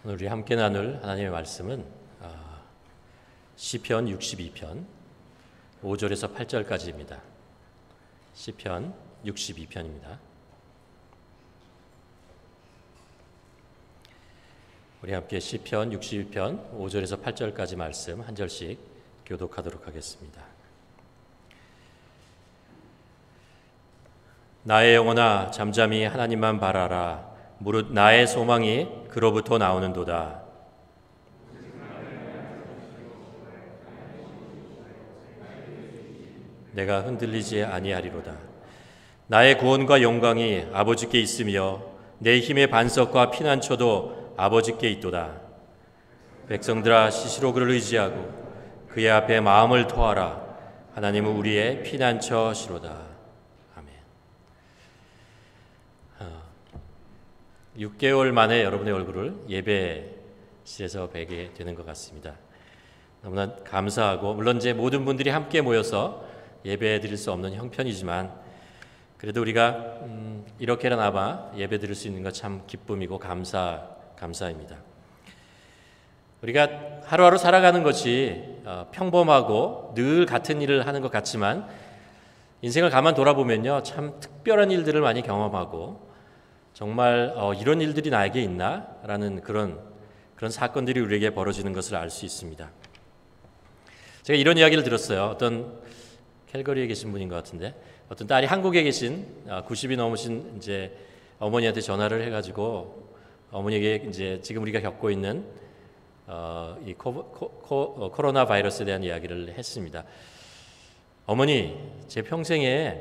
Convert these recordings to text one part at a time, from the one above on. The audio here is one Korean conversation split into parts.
오늘 우리 함께 나눌 하나님의 말씀은 시편 62편 5절에서 8절까지입니다. 시편 62편입니다. 우리 함께 시편 62편 5절에서 8절까지 말씀 한 절씩 교독하도록 하겠습니다. 나의 영혼아 잠잠히 하나님만 바라라. 무릇 나의 소망이 그로부터 나오는도다. 내가 흔들리지 아니하리로다. 나의 구원과 영광이 아버지께 있으며 내 힘의 반석과 피난처도 아버지께 있도다. 백성들아 시시로 그를 의지하고 그의 앞에 마음을 토하라. 하나님은 우리의 피난처시로다. 6개월 만에 여러분의 얼굴을 예배실에서 뵈게 되는 것 같습니다. 너무나 감사하고, 물론 이제 모든 분들이 함께 모여서 예배 드릴 수 없는 형편이지만 그래도 우리가 이렇게나마 예배 드릴 수 있는 것 참 기쁨이고 감사입니다. 우리가 하루하루 살아가는 것이 평범하고 늘 같은 일을 하는 것 같지만 인생을 가만 돌아보면요, 참 특별한 일들을 많이 경험하고 정말 이런 일들이 나에게 있나? 라는 그런 사건들이 우리에게 벌어지는 것을 알 수 있습니다. 제가 이런 이야기를 들었어요. 어떤 캘거리에 계신 분인 것 같은데 어떤 딸이 한국에 계신 90이 넘으신 이제 어머니한테 전화를 해가지고 어머니에게 이제 지금 우리가 겪고 있는 이 코로나 바이러스에 대한 이야기를 했습니다. 어머니, 제 평생에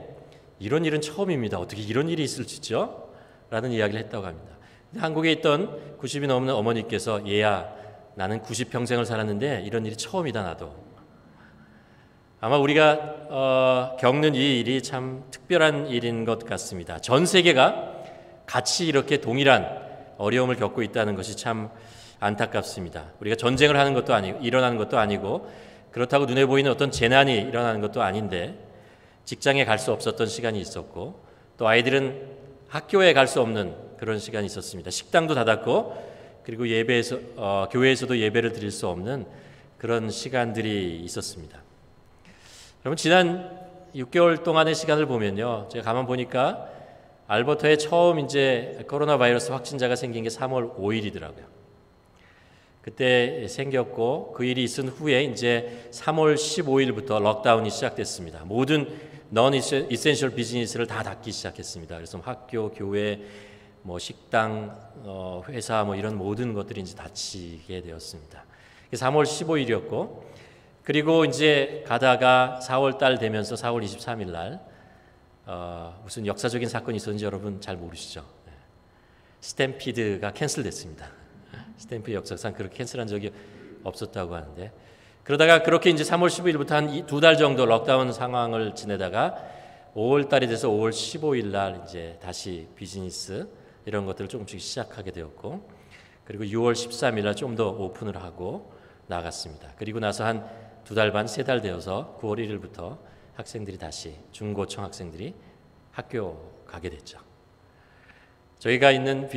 이런 일은 처음입니다. 어떻게 이런 일이 있을지죠? 라는 이야기를 했다고 합니다. 한국에 있던 90이 넘는 어머니께서 얘야, 나는 90평생을 살았는데 이런 일이 처음이다. 나도. 아마 우리가 겪는 이 일이 참 특별한 일인 것 같습니다. 전 세계가 같이 이렇게 동일한 어려움을 겪고 있다는 것이 참 안타깝습니다. 우리가 전쟁을 하는 것도 아니고 일어나는 것도 아니고 그렇다고 눈에 보이는 어떤 재난이 일어나는 것도 아닌데 직장에 갈 수 없었던 시간이 있었고 또 아이들은 학교에 갈 수 없는 그런 시간이 있었습니다. 식당도 닫았고 그리고 교회에서도 예배를 드릴 수 없는 그런 시간들이 있었습니다. 여러분, 지난 6개월 동안의 시간을 보면요, 제가 가만 보니까 알버타에 처음 이제 코로나 바이러스 확진자가 생긴 게 3월 5일이더라고요. 그때 생겼고 그 일이 있은 후에 이제 3월 15일부터 록다운이 시작됐습니다. 모든 non essential 비즈니스를 다 닫기 시작했습니다. 그래서 학교, 교회, 식당, 회사 이런 모든 것들이 이제 닫히게 되었습니다. 3월 15일이었고 그리고 이제 가다가 4월 달 되면서 4월 23일 날 무슨 역사적인 사건이 있었는지 여러분 잘 모르시죠? 스탬피드가 캔슬됐습니다. 스탬피드 역사상 그렇게 캔슬한 적이 없었다고 하는데 그러다가 그렇게 이제 3월 15일부터 한 2달 정도 록다운 상황을 지내다가 5월 달이 돼서 5월 15일 날 이제 다시 비즈니스 이런 것들을 조금씩 시작하게 되었고 그리고 6월 13일 날 좀 더 오픈을 하고 나갔습니다. 그리고 나서 한 2달 반, 3달 되어서 9월 1일부터 학생들이 다시 중고청 학생들이 학교 가게 됐죠. 저희가 있는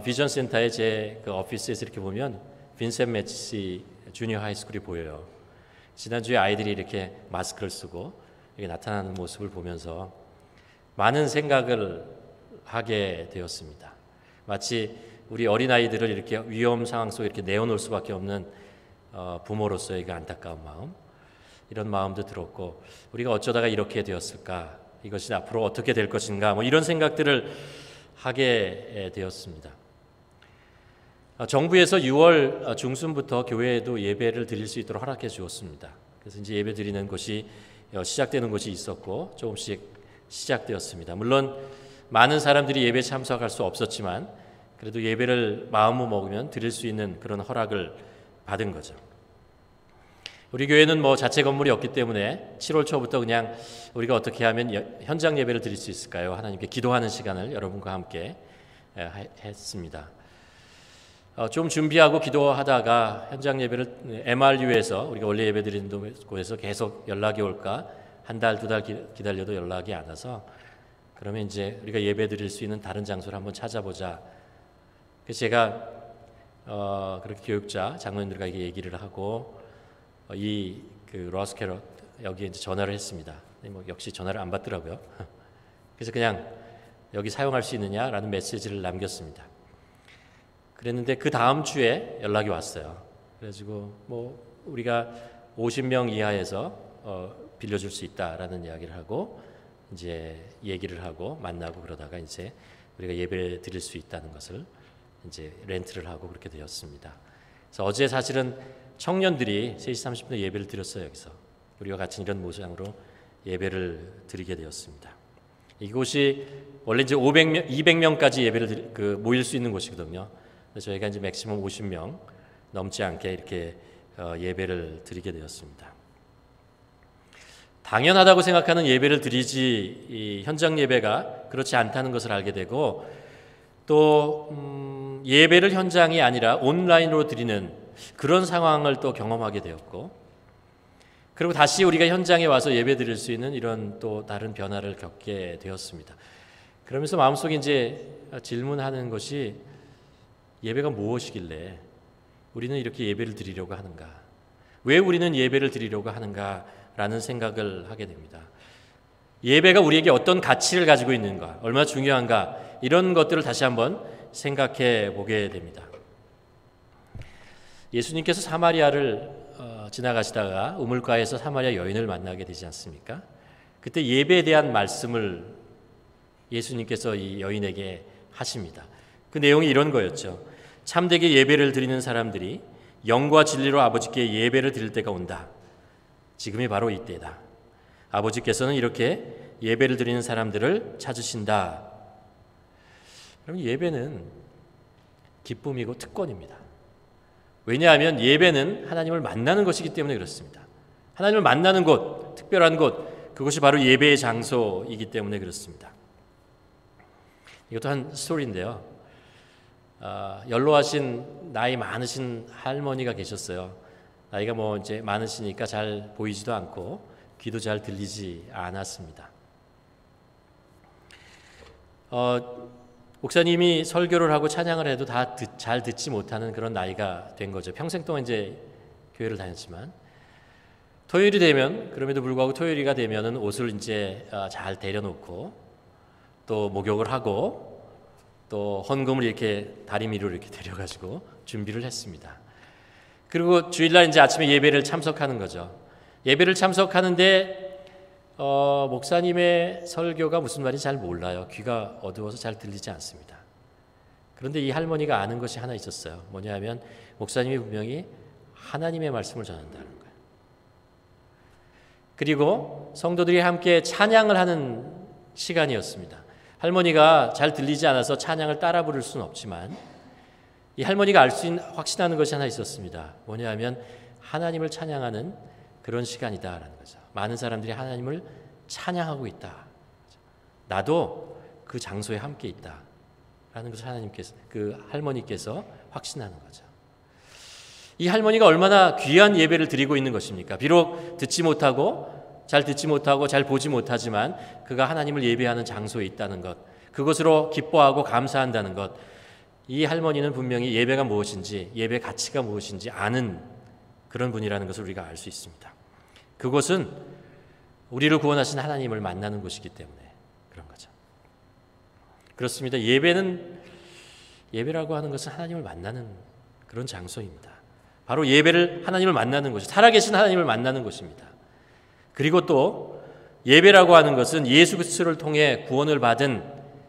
비전 센터의 제 그 오피스에서 이렇게 보면 빈센트 매치시 주니어 하이스쿨이 보여요. 지난주에 아이들이 이렇게 마스크를 쓰고 이렇게 나타나는 모습을 보면서 많은 생각을 하게 되었습니다. 마치 우리 어린아이들을 이렇게 위험 상황 속에 이렇게 내어놓을 수밖에 없는 부모로서의 그 안타까운 마음, 이런 마음도 들었고 우리가 어쩌다가 이렇게 되었을까, 이것이 앞으로 어떻게 될 것인가 이런 생각들을 하게 되었습니다. 정부에서 6월 중순부터 교회에도 예배를 드릴 수 있도록 허락해 주었습니다. 그래서 이제 예배 드리는 곳이 시작되는 곳이 있었고 조금씩 시작되었습니다. 물론 많은 사람들이 예배에 참석할 수 없었지만 그래도 예배를 마음을 먹으면 드릴 수 있는 그런 허락을 받은 거죠. 우리 교회는 자체 건물이 없기 때문에 7월 초부터 그냥 우리가 어떻게 하면 현장 예배를 드릴 수 있을까요? 하나님께 기도하는 시간을 여러분과 함께 했습니다. 좀 준비하고 기도하다가 현장 예배를 MRU에서 우리가 원래 예배 드리는 곳에서 계속 연락이 올까 한 달, 2달 기다려도 연락이 안 와서 그러면 이제 우리가 예배 드릴 수 있는 다른 장소를 한번 찾아보자. 그래서 제가 그렇게 교육자 장로님들과 얘기를 하고 그 로스 캐럿 여기에 이제 전화를 했습니다. 뭐 역시 전화를 안 받더라고요. 그래서 그냥 여기 사용할 수 있느냐라는 메시지를 남겼습니다. 그랬는데 그 다음 주에 연락이 왔어요. 그래가지고 뭐 우리가 50명 이하에서 빌려줄 수 있다라는 이야기를 하고 이제 얘기를 하고 만나고 그러다가 이제 우리가 예배 드릴 수 있다는 것을 이제 렌트를 하고 그렇게 되었습니다. 그래서 어제 사실은 청년들이 3시 30분에 예배를 드렸어요. 여기서 우리와 같이 이런 모양으로 예배를 드리게 되었습니다. 이곳이 원래 이제 200명까지 예배를 모일 수 있는 곳이거든요. 그래서 저희가 이제 맥시멈 50명 넘지 않게 이렇게 예배를 드리게 되었습니다. 당연하다고 생각하는 예배를 드리지 이 현장 예배가 그렇지 않다는 것을 알게 되고 또 예배를 현장이 아니라 온라인으로 드리는 그런 상황을 또 경험하게 되었고 그리고 다시 우리가 현장에 와서 예배 드릴 수 있는 이런 또 다른 변화를 겪게 되었습니다. 그러면서 마음속에 이제 질문하는 것이 예배가 무엇이길래 우리는 이렇게 예배를 드리려고 하는가? 왜 우리는 예배를 드리려고 하는가라는 생각을 하게 됩니다. 예배가 우리에게 어떤 가치를 가지고 있는가, 얼마나 중요한가 이런 것들을 다시 한번 생각해 보게 됩니다. 예수님께서 사마리아를 지나가시다가 우물가에서 사마리아 여인을 만나게 되지 않습니까? 그때 예배에 대한 말씀을 예수님께서 이 여인에게 하십니다. 그 내용이 이런 거였죠. 참되게 예배를 드리는 사람들이 영과 진리로 아버지께 예배를 드릴 때가 온다. 지금이 바로 이때다. 아버지께서는 이렇게 예배를 드리는 사람들을 찾으신다. 그럼 예배는 기쁨이고 특권입니다. 왜냐하면 예배는 하나님을 만나는 것이기 때문에 그렇습니다. 하나님을 만나는 곳, 특별한 곳, 그것이 바로 예배의 장소이기 때문에 그렇습니다. 이것도 한 스토리인데요. 연로하신 나이 많으신 할머니가 계셨어요. 나이가 뭐 이제 많으시니까 잘 보이지도 않고 귀도 잘 들리지 않았습니다. 목사님이 설교를 하고 찬양을 해도 다 잘 듣지 못하는 그런 나이가 된 거죠. 평생 동안 이제 교회를 다녔지만 토요일이 되면 그럼에도 불구하고 토요일이가 되면은 옷을 이제 잘 데려놓고 또 목욕을 하고 또 헌금을 이렇게 다리 위로 이렇게 데려가지고 준비를 했습니다. 그리고 주일날 이제 아침에 예배를 참석하는 거죠. 예배를 참석하는데 목사님의 설교가 무슨 말인지 잘 몰라요. 귀가 어두워서 잘 들리지 않습니다. 그런데 이 할머니가 아는 것이 하나 있었어요. 뭐냐면 목사님이 분명히 하나님의 말씀을 전한다는 거예요. 그리고 성도들이 함께 찬양을 하는 시간이었습니다. 할머니가 잘 들리지 않아서 찬양을 따라 부를 수는 없지만 이 할머니가 알 수 있는 확신하는 것이 하나 있었습니다. 뭐냐면 하나님을 찬양하는 그런 시간이다라는 거죠. 많은 사람들이 하나님을 찬양하고 있다. 나도 그 장소에 함께 있다라는 것을 하나님께서 그 할머니께서 확신하는 거죠. 이 할머니가 얼마나 귀한 예배를 드리고 있는 것입니까? 비록 잘 듣지 못하고 잘 보지 못하지만 그가 하나님을 예배하는 장소에 있다는 것, 그것으로 기뻐하고 감사한다는 것. 이 할머니는 분명히 예배가 무엇인지, 예배 가치가 무엇인지 아는 그런 분이라는 것을 우리가 알 수 있습니다. 그것은 우리를 구원하신 하나님을 만나는 곳이기 때문에 그런 거죠. 그렇습니다. 예배라고 하는 것은 하나님을 만나는 그런 장소입니다. 바로 예배를 하나님을 만나는 곳이, 살아계신 하나님을 만나는 곳입니다. 그리고 또 예배라고 하는 것은 예수 그리스도를 통해 구원을 받은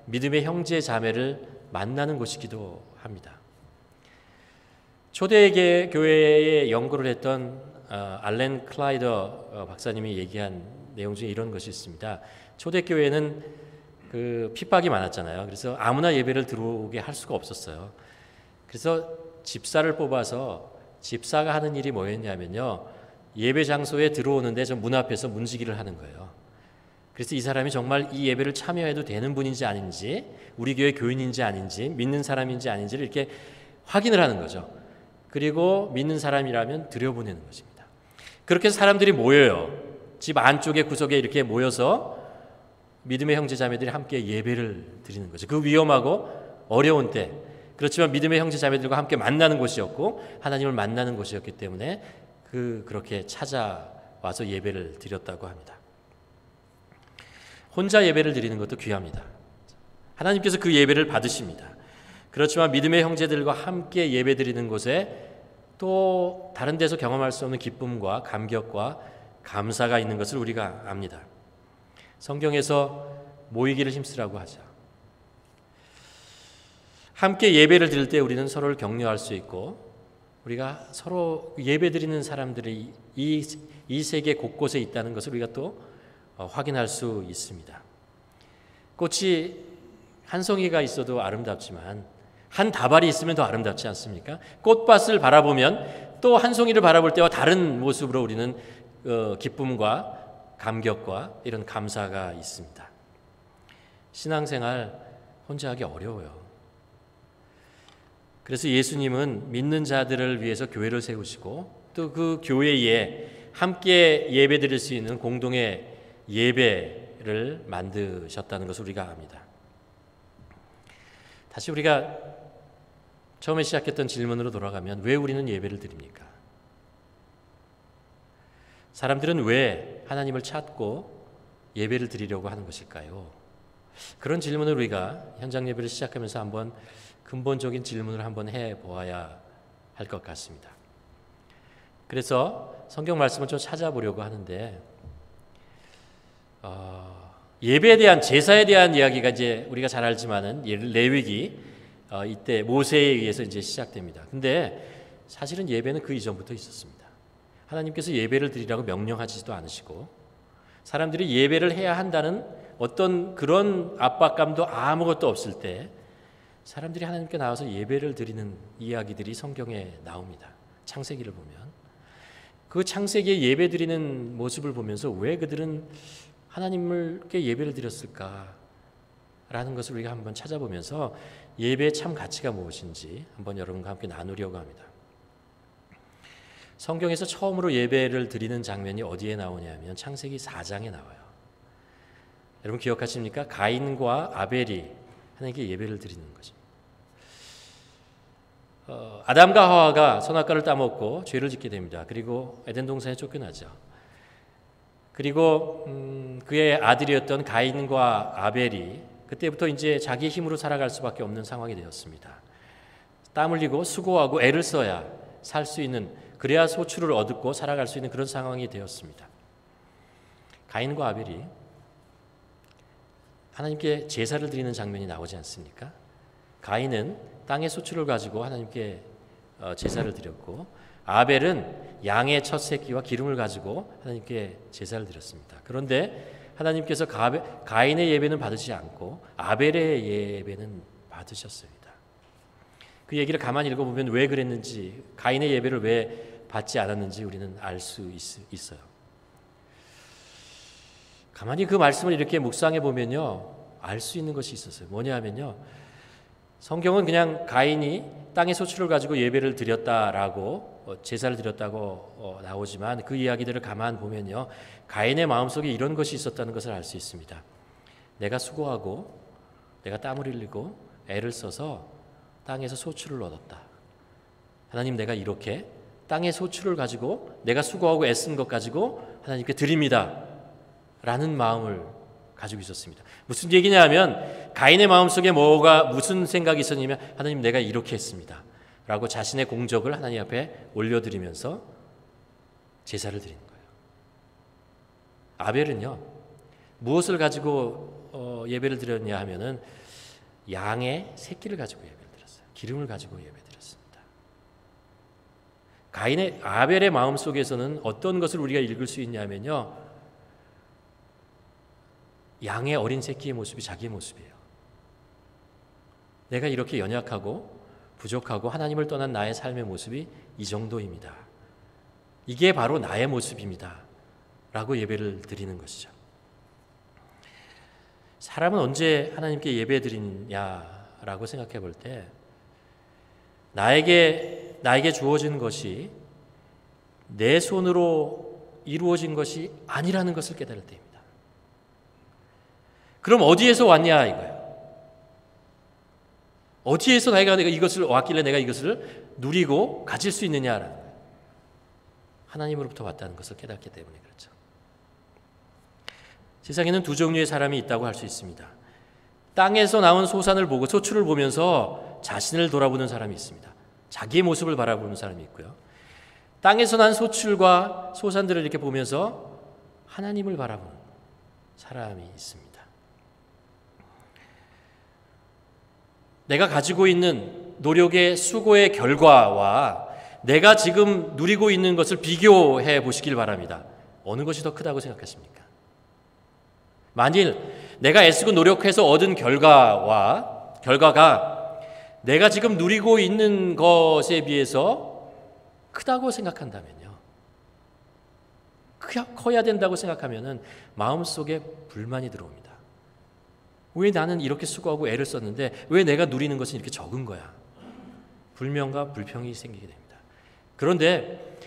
믿음의 형제 자매를 만나는 곳이기도 합니다. 초대계 교회에 연구를 했던 알렌 클라이더 박사님이 얘기한 내용 중에 이런 것이 있습니다. 초대교회는 그 핍박이 많았잖아요. 그래서 아무나 예배를 들어오게 할 수가 없었어요. 그래서 집사를 뽑아서 집사가 하는 일이 뭐였냐면요, 예배 장소에 들어오는데 저 문 앞에서 문지기를 하는 거예요. 그래서 이 사람이 정말 이 예배를 참여해도 되는 분인지 아닌지, 우리 교회 교인인지 아닌지, 믿는 사람인지 아닌지를 이렇게 확인을 하는 거죠. 그리고 믿는 사람이라면 들여보내는 것입니다. 그렇게 해서 사람들이 모여요. 집 안쪽에 구석에 이렇게 모여서 믿음의 형제 자매들이 함께 예배를 드리는 거죠. 그 위험하고 어려운 때, 그렇지만 믿음의 형제 자매들과 함께 만나는 곳이었고 하나님을 만나는 곳이었기 때문에 그렇게 찾아와서 예배를 드렸다고 합니다. 혼자 예배를 드리는 것도 귀합니다. 하나님께서 그 예배를 받으십니다. 그렇지만 믿음의 형제들과 함께 예배 드리는 곳에 또 다른 데서 경험할 수 없는 기쁨과 감격과 감사가 있는 것을 우리가 압니다. 성경에서 모이기를 힘쓰라고 하죠. 함께 예배를 드릴 때 우리는 서로를 격려할 수 있고 우리가 서로 예배 드리는 사람들이 이 세계 곳곳에 있다는 것을 우리가 또 확인할 수 있습니다. 꽃이 한 송이가 있어도 아름답지만 한 다발이 있으면 더 아름답지 않습니까? 꽃밭을 바라보면 또 한 송이를 바라볼 때와 다른 모습으로 우리는 기쁨과 감격과 이런 감사가 있습니다. 신앙생활 혼자 하기 어려워요. 그래서 예수님은 믿는 자들을 위해서 교회를 세우시고 또 그 교회에 함께 예배 드릴 수 있는 공동의 예배를 만드셨다는 것을 우리가 압니다. 다시 우리가 처음에 시작했던 질문으로 돌아가면 왜 우리는 예배를 드립니까? 사람들은 왜 하나님을 찾고 예배를 드리려고 하는 것일까요? 그런 질문을 우리가 현장 예배를 시작하면서 한번 근본적인 질문을 한번 해보아야 할 것 같습니다. 그래서 성경 말씀을 좀 찾아보려고 하는데 예배에 대한 제사에 대한 이야기가 이제 우리가 잘 알지만은 레위기 이때 모세에 의해서 이제 시작됩니다. 근데 사실은 예배는 그 이전부터 있었습니다. 하나님께서 예배를 드리라고 명령하지도 않으시고 사람들이 예배를 해야 한다는 어떤 그런 압박감도 아무것도 없을 때 사람들이 하나님께 나와서 예배를 드리는 이야기들이 성경에 나옵니다. 창세기를 보면 그 창세기에 예배 드리는 모습을 보면서 왜 그들은 하나님께 예배를 드렸을까라는 것을 우리가 한번 찾아보면서 예배의 참 가치가 무엇인지 한번 여러분과 함께 나누려고 합니다. 성경에서 처음으로 예배를 드리는 장면이 어디에 나오냐면 창세기 4장에 나와요. 여러분 기억하십니까? 가인과 아벨이 하나님께 예배를 드리는 거죠. 아담과 하와가 선악과를 따먹고 죄를 짓게 됩니다. 그리고 에덴 동산에 쫓겨나죠. 그리고 그의 아들이었던 가인과 아벨이 그때부터 이제 자기 힘으로 살아갈 수밖에 없는 상황이 되었습니다. 땀 흘리고 수고하고 애를 써야 살 수 있는 그래야 소출을 얻고 살아갈 수 있는 그런 상황이 되었습니다. 가인과 아벨이 하나님께 제사를 드리는 장면이 나오지 않습니까? 가인은 땅의 소출을 가지고 하나님께 제사를 드렸고 아벨은 양의 첫 새끼와 기름을 가지고 하나님께 제사를 드렸습니다. 그런데 하나님께서 가인의 예배는 받으시지 않고 아벨의 예배는 받으셨습니다. 그 얘기를 가만히 읽어보면 왜 그랬는지 가인의 예배를 왜 받지 않았는지 우리는 알 수 있어요. 가만히 그 말씀을 이렇게 묵상해 보면요 알 수 있는 것이 있었어요. 뭐냐 하면요 성경은 그냥 가인이 땅의 소출을 가지고 예배를 드렸다라고 제사를 드렸다고 나오지만 그 이야기들을 가만 보면요 가인의 마음속에 이런 것이 있었다는 것을 알 수 있습니다. 내가 수고하고 내가 땀을 흘리고 애를 써서 땅에서 소출을 얻었다. 하나님 내가 이렇게 땅의 소출을 가지고 내가 수고하고 애쓴 것 가지고 하나님께 드립니다 라는 마음을 가지고 있었습니다. 무슨 얘기냐 하면 가인의 마음속에 무슨 생각이 있었냐면 하나님 내가 이렇게 했습니다 라고 자신의 공적을 하나님 앞에 올려드리면서 제사를 드리는 거예요. 아벨은요 무엇을 가지고 예배를 드렸냐 하면은 양의 새끼를 가지고 예배를 드렸어요. 기름을 가지고 예배 드렸습니다. 아벨의 마음속에서는 어떤 것을 우리가 읽을 수 있냐면요 양의 어린 새끼의 모습이 자기의 모습이에요. 내가 이렇게 연약하고 부족하고 하나님을 떠난 나의 삶의 모습이 이 정도입니다. 이게 바로 나의 모습입니다. 라고 예배를 드리는 것이죠. 사람은 언제 하나님께 예배 드리냐라고 생각해 볼 때 나에게 주어진 것이 내 손으로 이루어진 것이 아니라는 것을 깨달을 때입니다. 그럼 어디에서 왔냐 이거예요. 어디에서 내가 이것을 왔길래 내가 이것을 누리고 가질 수 있느냐라는 거예요. 하나님으로부터 왔다는 것을 깨닫기 때문에 그렇죠. 세상에는 두 종류의 사람이 있다고 할 수 있습니다. 땅에서 나온 소산을 보고 소출을 보면서 자신을 돌아보는 사람이 있습니다. 자기의 모습을 바라보는 사람이 있고요. 땅에서 난 소출과 소산들을 이렇게 보면서 하나님을 바라보는 사람이 있습니다. 내가 가지고 있는 노력의 수고의 결과와 내가 지금 누리고 있는 것을 비교해 보시길 바랍니다. 어느 것이 더 크다고 생각하십니까? 만일 내가 애쓰고 노력해서 얻은 결과가 내가 지금 누리고 있는 것에 비해서 크다고 생각한다면요. 커야 된다고 생각하면은 마음속에 불만이 들어옵니다. 왜 나는 이렇게 수고하고 애를 썼는데 왜 내가 누리는 것은 이렇게 적은 거야? 불명과 불평이 생기게 됩니다. 그런데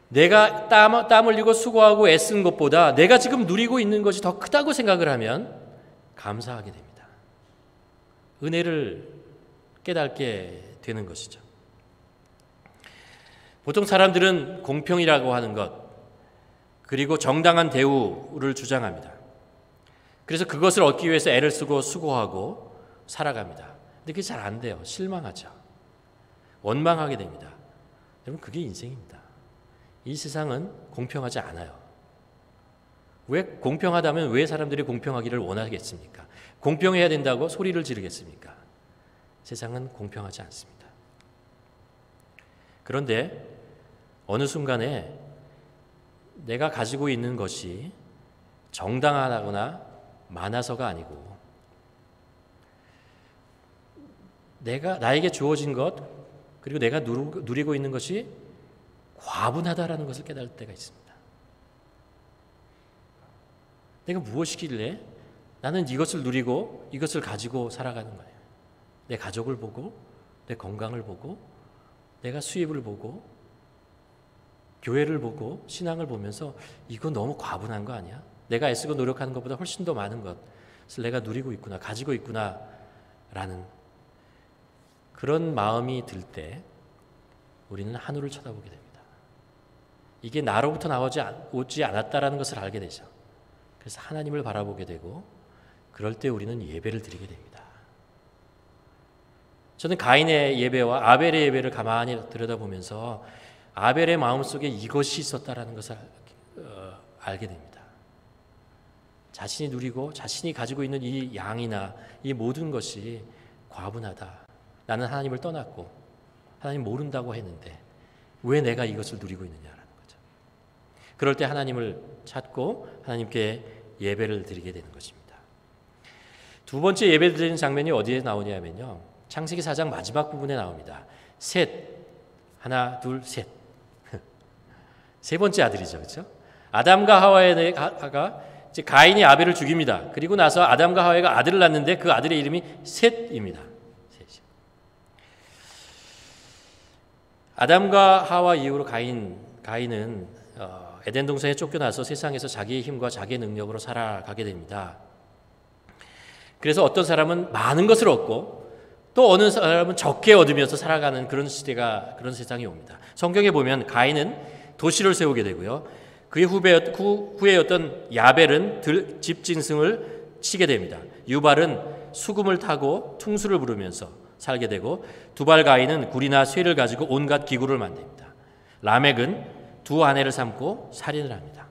내가 땀 흘리고 수고하고 애쓴 것보다 내가 지금 누리고 있는 것이 더 크다고 생각을 하면 감사하게 됩니다. 은혜를 깨닫게 되는 것이죠. 보통 사람들은 공평이라고 하는 것, 그리고 정당한 대우를 주장합니다. 그래서 그것을 얻기 위해서 애를 쓰고 수고하고 살아갑니다. 근데 그게 잘 안 돼요. 실망하죠. 원망하게 됩니다. 여러분, 그게 인생입니다. 이 세상은 공평하지 않아요. 왜 공평하다면 왜 사람들이 공평하기를 원하겠습니까? 공평해야 된다고 소리를 지르겠습니까? 세상은 공평하지 않습니다. 그런데 어느 순간에 내가 가지고 있는 것이 정당하거나 많아서가 아니고 나에게 주어진 것 그리고 내가 누리고 있는 것이 과분하다라는 것을 깨달을 때가 있습니다. 내가 무엇이길래 나는 이것을 누리고 이것을 가지고 살아가는 거예요. 내 가족을 보고 내 건강을 보고 내가 수입을 보고 교회를 보고 신앙을 보면서 이거 너무 과분한 거 아니야? 내가 애쓰고 노력하는 것보다 훨씬 더 많은 것을 내가 누리고 있구나, 가지고 있구나 라는 그런 마음이 들 때 우리는 하늘을 쳐다보게 됩니다. 이게 나로부터 오지 않았다라는 것을 알게 되죠. 그래서 하나님을 바라보게 되고 그럴 때 우리는 예배를 드리게 됩니다. 저는 가인의 예배와 아벨의 예배를 가만히 들여다보면서 아벨의 마음속에 이것이 있었다라는 것을 알게 됩니다. 자신이 누리고 자신이 가지고 있는 이 양이나 이 모든 것이 과분하다. 나는 하나님을 떠났고 하나님 모른다고 했는데 왜 내가 이것을 누리고 있느냐라는 거죠. 그럴 때 하나님을 찾고 하나님께 예배를 드리게 되는 것입니다. 두 번째 예배 드리는 장면이 어디에 나오냐면요. 창세기 4장 마지막 부분에 나옵니다. 셋, 하나, 둘, 셋. 세 번째 아들이죠, 그렇죠? 아담과 하와가 이제 가인이 아벨을 죽입니다. 그리고 나서 아담과 하와가 아들을 낳는데 그 아들의 이름이 셋입니다. 셋이. 아담과 하와 이후로 가인은 에덴 동산에 쫓겨나서 세상에서 자기의 힘과 자기의 능력으로 살아가게 됩니다. 그래서 어떤 사람은 많은 것을 얻고 또 어느 사람은 적게 얻으면서 살아가는 그런 그런 세상이 옵니다. 성경에 보면 가인은 도시를 세우게 되고요. 그의 후예였던 야벨은 집짐승을 치게 됩니다. 유발은 수금을 타고 퉁수를 부르면서 살게 되고 두발 가인은 굴이나 쇠를 가지고 온갖 기구를 만듭니다. 라멕은 두 아내를 삼고 살인을 합니다.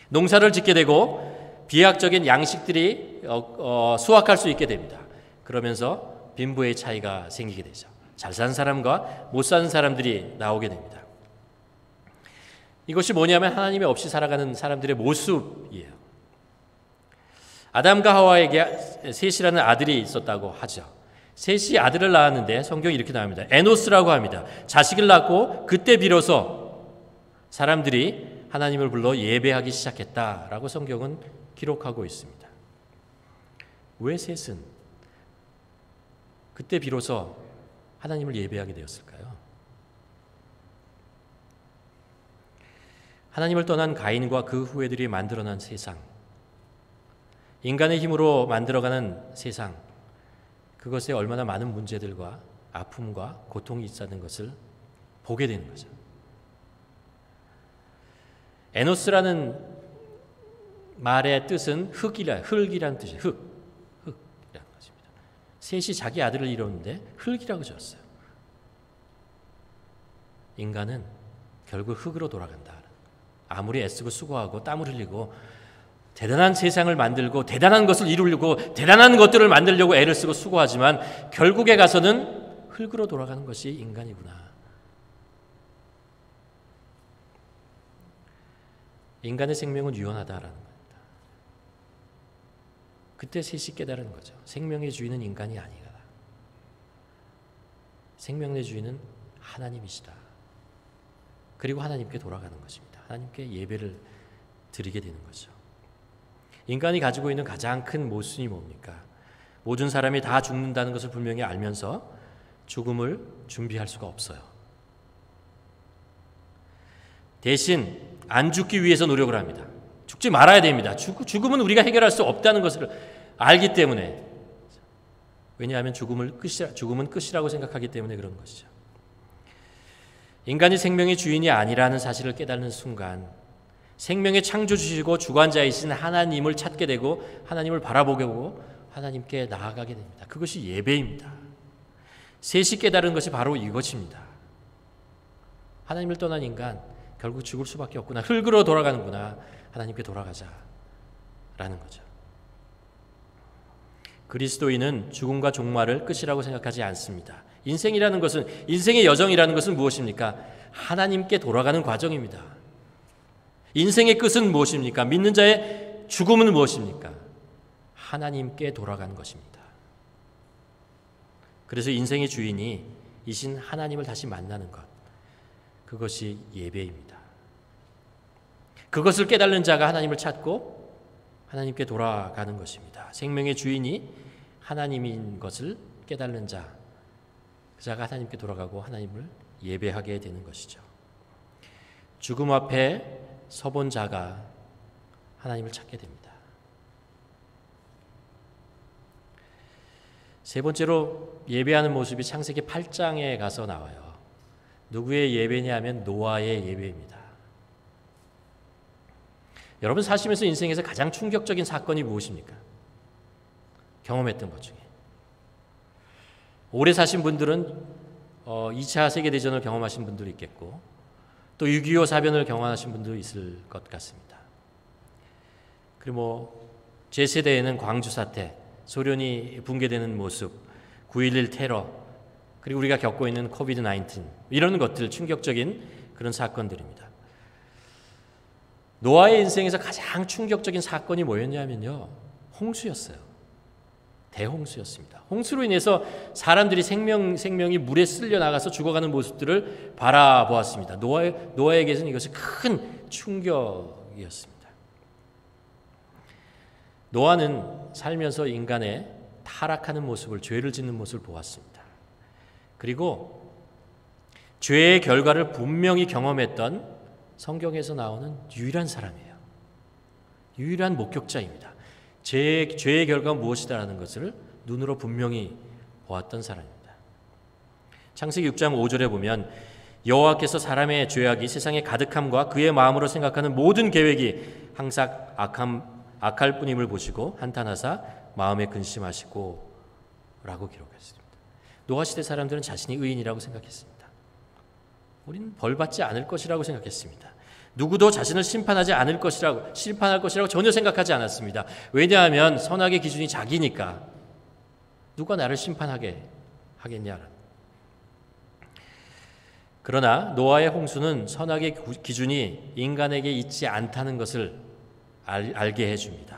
농사를 짓게 되고 비약적인 양식들이 수확할 수 있게 됩니다. 그러면서 빈부의 차이가 생기게 되죠. 잘 사는 사람과 못 사는 사람들이 나오게 됩니다. 이것이 뭐냐면 하나님이 없이 살아가는 사람들의 모습이에요. 아담과 하와에게 셋이라는 아들이 있었다고 하죠. 셋이 아들을 낳았는데 성경이 이렇게 나옵니다. 에노스라고 합니다. 자식을 낳고 그때 비로소 사람들이 하나님을 불러 예배하기 시작했다라고 성경은 기록하고 있습니다. 왜 셋은 그때 비로소 하나님을 예배하게 되었을까요? 하나님을 떠난 가인과 그 후예들이 만들어낸 세상, 인간의 힘으로 만들어가는 세상, 그것에 얼마나 많은 문제들과 아픔과 고통이 있다는 것을 보게 되는 거죠. 에노스라는 말의 뜻은 흙이라는 뜻이에요. 흙이라는 것입니다. 셋이 자기 아들을 이뤘는데 흙이라고 지었어요. 인간은 결국 흙으로 돌아간다. 아무리 애쓰고 수고하고 땀을 흘리고 대단한 세상을 만들고 대단한 것을 이루려고 대단한 것들을 만들려고 애를 쓰고 수고하지만 결국에 가서는 흙으로 돌아가는 것이 인간이구나. 인간의 생명은 유연하다라는 겁니다. 그때 셋이 깨달은 거죠. 생명의 주인은 인간이 아니다. 생명의 주인은 하나님이시다. 그리고 하나님께 돌아가는 것입니다. 하나님께 예배를 드리게 되는 거죠. 인간이 가지고 있는 가장 큰 모순이 뭡니까? 모든 사람이 다 죽는다는 것을 분명히 알면서 죽음을 준비할 수가 없어요. 대신 안 죽기 위해서 노력을 합니다. 죽지 말아야 됩니다. 죽음은 우리가 해결할 수 없다는 것을 알기 때문에. 왜냐하면 죽음은 끝이라고 생각하기 때문에 그런 것이죠. 인간이 생명의 주인이 아니라는 사실을 깨닫는 순간 생명의 창조주시고 주관자이신 하나님을 찾게 되고 하나님을 바라보게 보고 하나님께 나아가게 됩니다. 그것이 예배입니다. 셋이 깨달은 것이 바로 이것입니다. 하나님을 떠난 인간 결국 죽을 수밖에 없구나. 흙으로 돌아가는구나. 하나님께 돌아가자라는 거죠. 그리스도인은 죽음과 종말을 끝이라고 생각하지 않습니다. 인생이라는 것은, 인생의 여정이라는 것은 무엇입니까? 하나님께 돌아가는 과정입니다. 인생의 끝은 무엇입니까? 믿는 자의 죽음은 무엇입니까? 하나님께 돌아가는 것입니다. 그래서 인생의 주인이 이신 하나님을 다시 만나는 것, 그것이 예배입니다. 그것을 깨달는 자가 하나님을 찾고 하나님께 돌아가는 것입니다. 생명의 주인이 하나님인 것을 깨달는 자, 그 자가 하나님께 돌아가고 하나님을 예배하게 되는 것이죠. 죽음 앞에 서본 자가 하나님을 찾게 됩니다. 세 번째로 예배하는 모습이 창세기 8장에 가서 나와요. 누구의 예배냐면 노아의 예배입니다. 여러분 사시면서 인생에서 가장 충격적인 사건이 무엇입니까? 경험했던 것 중에. 오래 사신 분들은 2차 세계대전을 경험하신 분들이 있겠고 또 6.25 사변을 경험하신 분도 있을 것 같습니다. 그리고 제 세대에는 광주 사태, 소련이 붕괴되는 모습, 9.11 테러, 그리고 우리가 겪고 있는 코비드-19 이런 것들 충격적인 그런 사건들입니다. 노아의 인생에서 가장 충격적인 사건이 뭐였냐면요. 홍수였어요. 대홍수였습니다. 홍수로 인해서 사람들이 생명이 물에 쓸려 나가서 죽어가는 모습들을 바라보았습니다. 노아에게서는 이것이 큰 충격이었습니다. 노아는 살면서 인간의 타락하는 모습을, 죄를 짓는 모습을 보았습니다. 그리고 죄의 결과를 분명히 경험했던 성경에서 나오는 유일한 사람이에요. 유일한 목격자입니다. 죄의 결과가 무엇이다라는 것을 눈으로 분명히 보았던 사람입니다. 창세기 6장 5절에 보면 여호와께서 사람의 죄악이 세상에 가득함과 그의 마음으로 생각하는 모든 계획이 항상 악할 뿐임을 보시고 한탄하사 마음에 근심하시고 라고 기록했습니다. 노아 시대 사람들은 자신이 의인이라고 생각했습니다. 우리는 벌받지 않을 것이라고 생각했습니다. 누구도 자신을 심판할 것이라고 전혀 생각하지 않았습니다. 왜냐하면 선악의 기준이 자기니까 누가 나를 심판하게 하겠냐. 그러나 노아의 홍수는 선악의 기준이 인간에게 있지 않다는 것을 알게 해줍니다.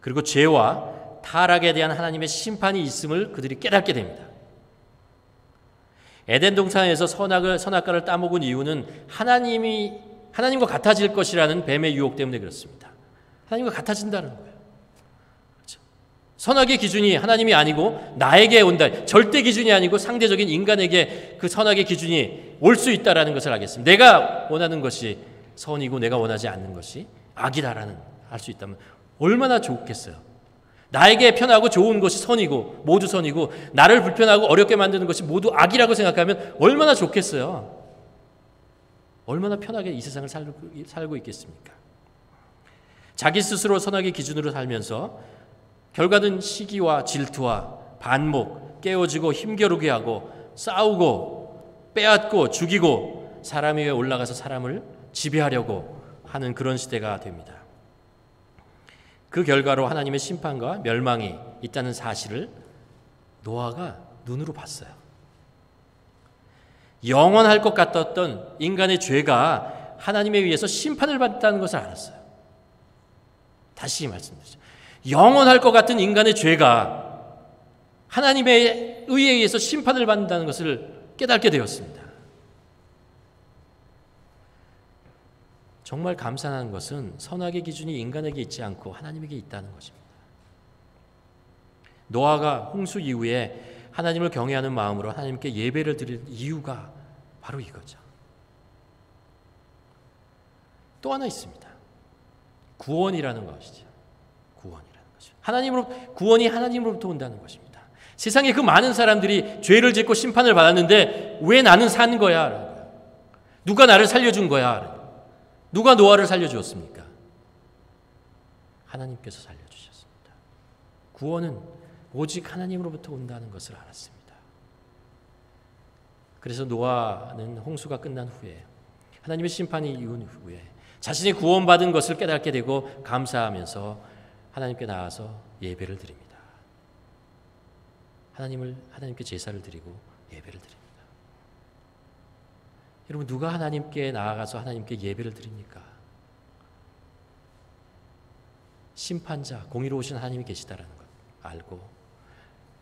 그리고 죄와 타락에 대한 하나님의 심판이 있음을 그들이 깨닫게 됩니다. 에덴 동산에서 선악과를 따먹은 이유는 하나님과 같아질 것이라는 뱀의 유혹 때문에 그렇습니다. 하나님과 같아진다는 거예요. 그렇죠? 선악의 기준이 하나님이 아니고 나에게 온다. 절대 기준이 아니고 상대적인 인간에게 그 선악의 기준이 올 수 있다라는 것을 알겠습니다. 내가 원하는 것이 선이고 내가 원하지 않는 것이 악이다라는 알 수 있다면 얼마나 좋겠어요. 나에게 편하고 좋은 것이 선이고 모두 선이고 나를 불편하고 어렵게 만드는 것이 모두 악이라고 생각하면 얼마나 좋겠어요. 얼마나 편하게 이 세상을 살고 있겠습니까? 자기 스스로 선악의 기준으로 살면서 결과는 시기와 질투와 반목, 깨어지고 힘겨루게 하고 싸우고 빼앗고 죽이고 사람 위에 올라가서 사람을 지배하려고 하는 그런 시대가 됩니다. 그 결과로 하나님의 심판과 멸망이 있다는 사실을 노아가 눈으로 봤어요. 영원할 것 같았던 인간의 죄가 하나님에 의해서 심판을 받았다는 것을 알았어요. 다시 말씀드리죠. 영원할 것 같은 인간의 죄가 하나님의 의에 의해서 심판을 받는다는 것을 깨닫게 되었습니다. 정말 감사한 것은 선악의 기준이 인간에게 있지 않고 하나님에게 있다는 것입니다. 노아가 홍수 이후에 하나님을 경외하는 마음으로 하나님께 예배를 드릴 이유가 바로 이거죠. 또 하나 있습니다. 구원이라는 것이죠. 구원이라는 것이죠. 구원이 하나님으로부터 온다는 것입니다. 세상에 그 많은 사람들이 죄를 짓고 심판을 받았는데 왜 나는 산 거야? 누가 나를 살려준 거야? 누가 노아를 살려주었습니까? 하나님께서 살려주셨습니다. 구원은 오직 하나님으로부터 온다는 것을 알았습니다. 그래서 노아는 홍수가 끝난 후에 하나님의 심판이 이은 후에 자신이 구원받은 것을 깨닫게 되고 감사하면서 하나님께 나아서 예배를 드립니다. 하나님께 제사를 드리고 예배를 드립니다. 여러분, 누가 하나님께 나아가서 하나님께 예배를 드립니까? 심판자, 공의로우신 하나님이 계시다라는 것 알고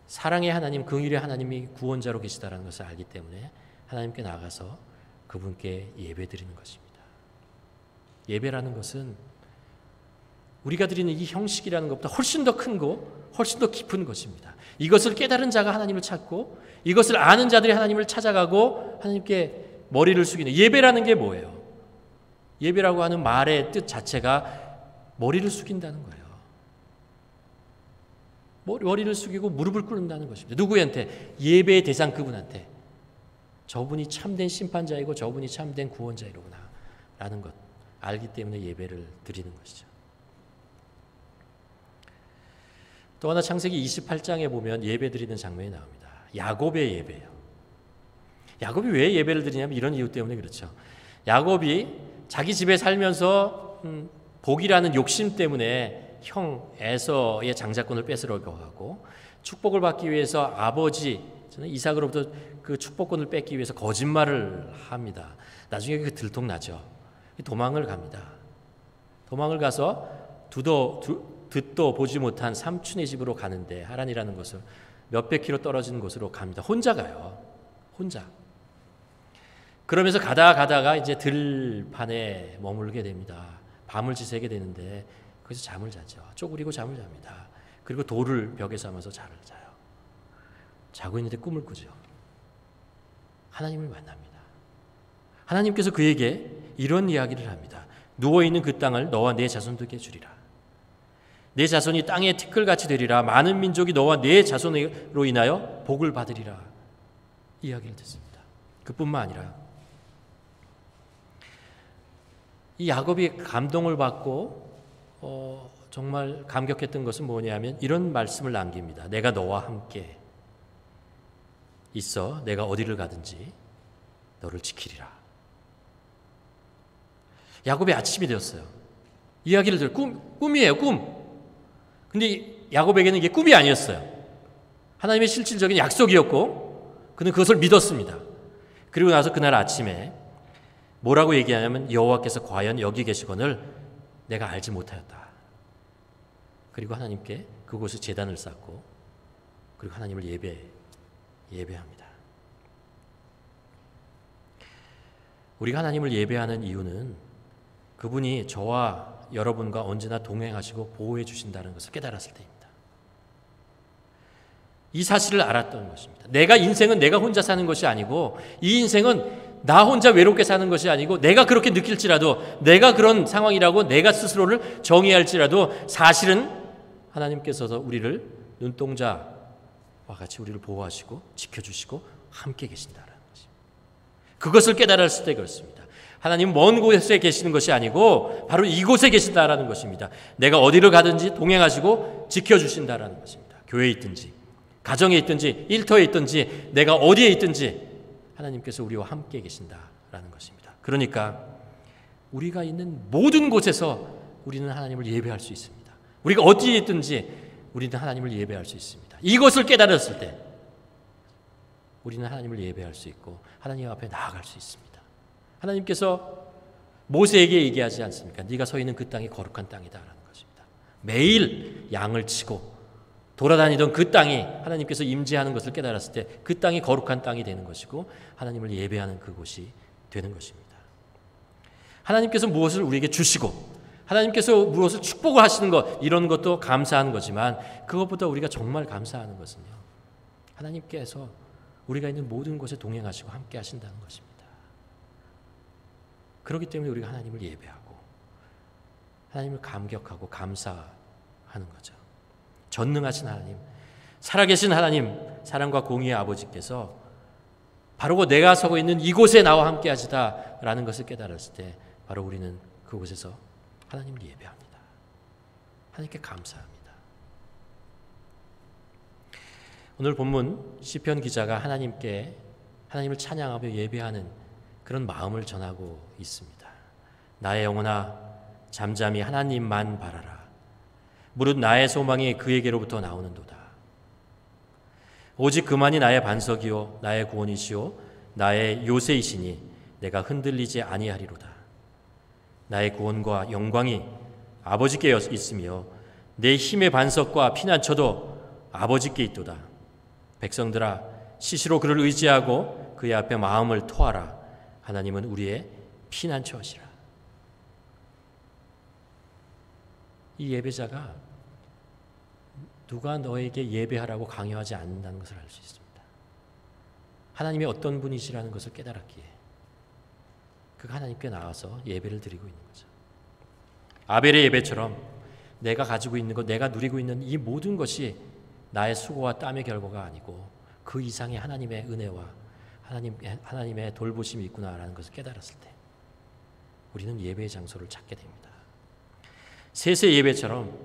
사랑의 하나님, 긍휼의 하나님이 구원자로 계시다라는 것을 알기 때문에 하나님께 나아가서 그분께 예배 드리는 것입니다. 예배라는 것은 우리가 드리는 이 형식이라는 것보다 훨씬 더 큰 거, 훨씬 더 깊은 것입니다. 이것을 깨달은 자가 하나님을 찾고 이것을 아는 자들이 하나님을 찾아가고 하나님께 머리를 숙이는 예배라는 게 뭐예요? 예배라고 하는 말의 뜻 자체가 머리를 숙인다는 거예요. 머리를 숙이고 무릎을 꿇는다는 것입니다. 누구한테? 예배의 대상 그분한테. 저분이 참된 심판자이고 저분이 참된 구원자이로구나 라는 것 알기 때문에 예배를 드리는 것이죠. 또 하나 창세기 28장에 보면 예배 드리는 장면이 나옵니다. 야곱의 예배예요. 야곱이 왜 예배를 드리냐면 이런 이유 때문에 그렇죠. 야곱이 자기 집에 살면서 복이라는 욕심 때문에 형 에서의 장자권을 뺏으려고 하고 축복을 받기 위해서 아버지 이삭으로부터 그 축복권을 뺏기 위해서 거짓말을 합니다. 나중에 그 들통나죠. 도망을 갑니다. 도망을 가서 듣도 보지 못한 삼촌의 집으로 가는데 하란이라는 곳을 몇백 킬로 떨어진 곳으로 갑니다. 혼자 가요. 혼자. 그러면서 가다가 이제 들판에 머물게 됩니다. 밤을 지새게 되는데 거기서 잠을 자죠. 쪼그리고 잠을 잡니다. 그리고 돌을 벽에 삼아서 자요. 자고 있는데 꿈을 꾸죠. 하나님을 만납니다. 하나님께서 그에게 이런 이야기를 합니다. 누워있는 그 땅을 너와 네 자손들에게 주리라. 네 자손이 땅의 티끌같이 되리라. 많은 민족이 너와 네 자손으로 인하여 복을 받으리라. 이야기를 듣습니다. 그뿐만 아니라 이 야곱이 감동을 받고 정말 감격했던 것은 뭐냐면 이런 말씀을 남깁니다. 내가 너와 함께 있어 내가 어디를 가든지 너를 지키리라. 야곱의 아침이 되었어요. 이야기를 들어 꿈이에요. 꿈. 근데 야곱에게는 이게 꿈이 아니었어요. 하나님의 실질적인 약속이었고 그는 그것을 믿었습니다. 그리고 나서 그날 아침에 뭐라고 얘기하냐면 여호와께서 과연 여기 계시거늘 내가 알지 못하였다. 그리고 하나님께 그곳에 제단을 쌓고 그리고 하나님을 예배합니다. 우리가 하나님을 예배하는 이유는 그분이 저와 여러분과 언제나 동행하시고 보호해 주신다는 것을 깨달았을 때입니다. 이 사실을 알았던 것입니다. 인생은 내가 혼자 사는 것이 아니고 이 인생은 나 혼자 외롭게 사는 것이 아니고 내가 그렇게 느낄지라도 내가 그런 상황이라고 내가 스스로를 정의할지라도 사실은 하나님께서 우리를 눈동자와 같이 우리를 보호하시고 지켜주시고 함께 계신다라는 것입니다. 그것을 깨달았을 때 그렇습니다. 하나님 먼 곳에 계시는 것이 아니고 바로 이곳에 계신다라는 것입니다. 내가 어디를 가든지 동행하시고 지켜주신다라는 것입니다. 교회에 있든지 가정에 있든지 일터에 있든지 내가 어디에 있든지 하나님께서 우리와 함께 계신다라는 것입니다. 그러니까 우리가 있는 모든 곳에서 우리는 하나님을 예배할 수 있습니다. 우리가 어디에 있든지 우리는 하나님을 예배할 수 있습니다. 이것을 깨달았을 때 우리는 하나님을 예배할 수 있고 하나님 앞에 나아갈 수 있습니다. 하나님께서 모세에게 얘기하지 않습니까? 네가 서 있는 그 땅이 거룩한 땅이다라는 것입니다. 매일 양을 치고 돌아다니던 그 땅이 하나님께서 임재하는 것을 깨달았을 때 그 땅이 거룩한 땅이 되는 것이고 하나님을 예배하는 그곳이 되는 것입니다. 하나님께서 무엇을 우리에게 주시고 하나님께서 무엇을 축복을 하시는 것, 이런 것도 감사한 거지만 그것보다 우리가 정말 감사하는 것은요, 하나님께서 우리가 있는 모든 곳에 동행하시고 함께 하신다는 것입니다. 그렇기 때문에 우리가 하나님을 예배하고 하나님을 감격하고 감사하는 거죠. 전능하신 하나님, 살아계신 하나님, 사랑과 공의의 아버지께서 바로 내가 서고 있는 이곳에 나와 함께 하시다라는 것을 깨달았을 때 바로 우리는 그곳에서 하나님을 예배합니다. 하나님께 감사합니다. 오늘 본문 시편 기자가 하나님을 찬양하며 예배하는 그런 마음을 전하고 있습니다. 나의 영혼아 잠잠히 하나님만 바라라. 무릇 나의 소망이 그에게로부터 나오는도다. 오직 그만이 나의 반석이요 나의 구원이시요 나의 요새이시니 내가 흔들리지 아니하리로다. 나의 구원과 영광이 아버지께 있으며 내 힘의 반석과 피난처도 아버지께 있도다. 백성들아 시시로 그를 의지하고 그의 앞에 마음을 토하라. 하나님은 우리의 피난처시라. 이 예배자가 누가 너에게 예배하라고 강요하지 않는다는 것을 알 수 있습니다. 하나님이 어떤 분이시라는 것을 깨달았기에 그가 하나님께 나와서 예배를 드리고 있는 거죠. 아벨의 예배처럼 내가 가지고 있는 것, 내가 누리고 있는 이 모든 것이 나의 수고와 땀의 결과가 아니고 그 이상의 하나님의 은혜와 하나님의 돌보심이 있구나라는 것을 깨달았을 때 우리는 예배의 장소를 찾게 됩니다. 셋의 예배처럼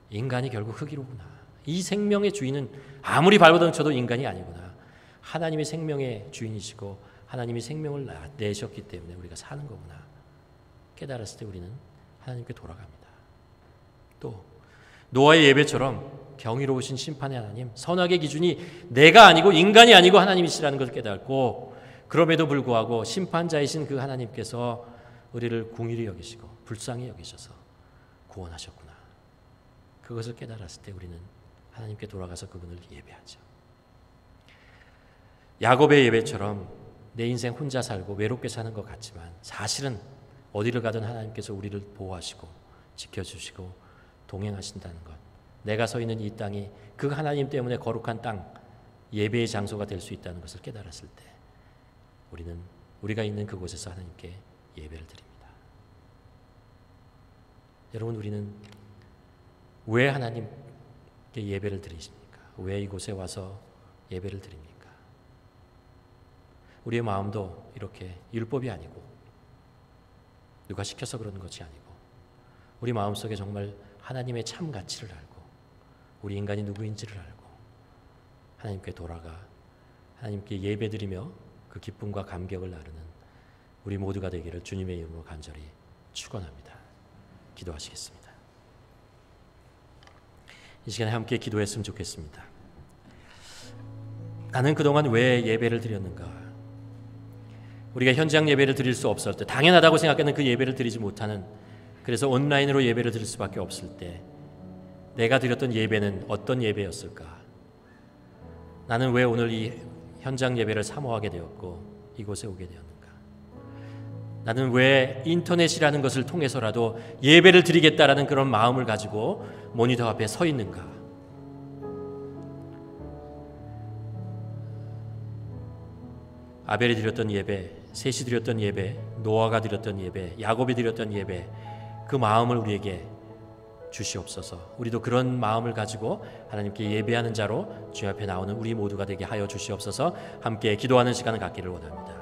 인간이 결국 흙이로구나. 이 생명의 주인은 아무리 발버둥쳐도 인간이 아니구나. 하나님의 생명의 주인이시고 하나님이 생명을 내셨기 때문에 우리가 사는 거구나. 깨달았을 때 우리는 하나님께 돌아갑니다. 또 노아의 예배처럼 경이로우신 심판의 하나님, 선악의 기준이 내가 아니고 인간이 아니고 하나님이시라는 것을 깨닫고 그럼에도 불구하고 심판자이신 그 하나님께서 우리를 긍휼히 여기시고 불쌍히 여기셔서 구원하셨구나. 그것을 깨달았을 때 우리는 하나님께 돌아가서 그분을 예배하죠. 야곱의 예배처럼 내 인생 혼자 살고 외롭게 사는 것 같지만 사실은 어디를 가든 하나님께서 우리를 보호하시고 지켜주시고 동행하신다는 것, 내가 서 있는 이 땅이 그 하나님 때문에 거룩한 땅, 예배의 장소가 될 수 있다는 것을 깨달았을 때 우리는 우리가 있는 그곳에서 하나님께 예배를 드립니다. 여러분, 우리는 왜 하나님께 예배를 드리십니까? 왜 이곳에 와서 예배를 드립니까? 우리의 마음도 이렇게 율법이 아니고 누가 시켜서 그러는 것이 아니고 우리 마음속에 정말 하나님의 참 가치를 알고 우리 인간이 누구인지를 알고 하나님께 돌아가 하나님께 예배드리며 그 기쁨과 감격을 나누는 우리 모두가 되기를 주님의 이름으로 간절히 축원합니다. 기도하시겠습니다. 이 시간에 함께 기도했으면 좋겠습니다. 나는 그동안 왜 예배를 드렸는가? 우리가 현장 예배를 드릴 수 없을 때, 당연하다고 생각하는 그 예배를 드리지 못하는, 그래서 온라인으로 예배를 드릴 수밖에 없을 때 내가 드렸던 예배는 어떤 예배였을까? 나는 왜 오늘 이 현장 예배를 사모하게 되었고 이곳에 오게 되었는가? 나는 왜 인터넷이라는 것을 통해서라도 예배를 드리겠다라는 그런 마음을 가지고 모니터 앞에 서 있는가? 아벨이 드렸던 예배, 셋이 드렸던 예배, 노아가 드렸던 예배, 야곱이 드렸던 예배, 그 마음을 우리에게 주시옵소서. 우리도 그런 마음을 가지고 하나님께 예배하는 자로 주님 앞에 나오는 우리 모두가 되게 하여 주시옵소서. 함께 기도하는 시간을 갖기를 원합니다.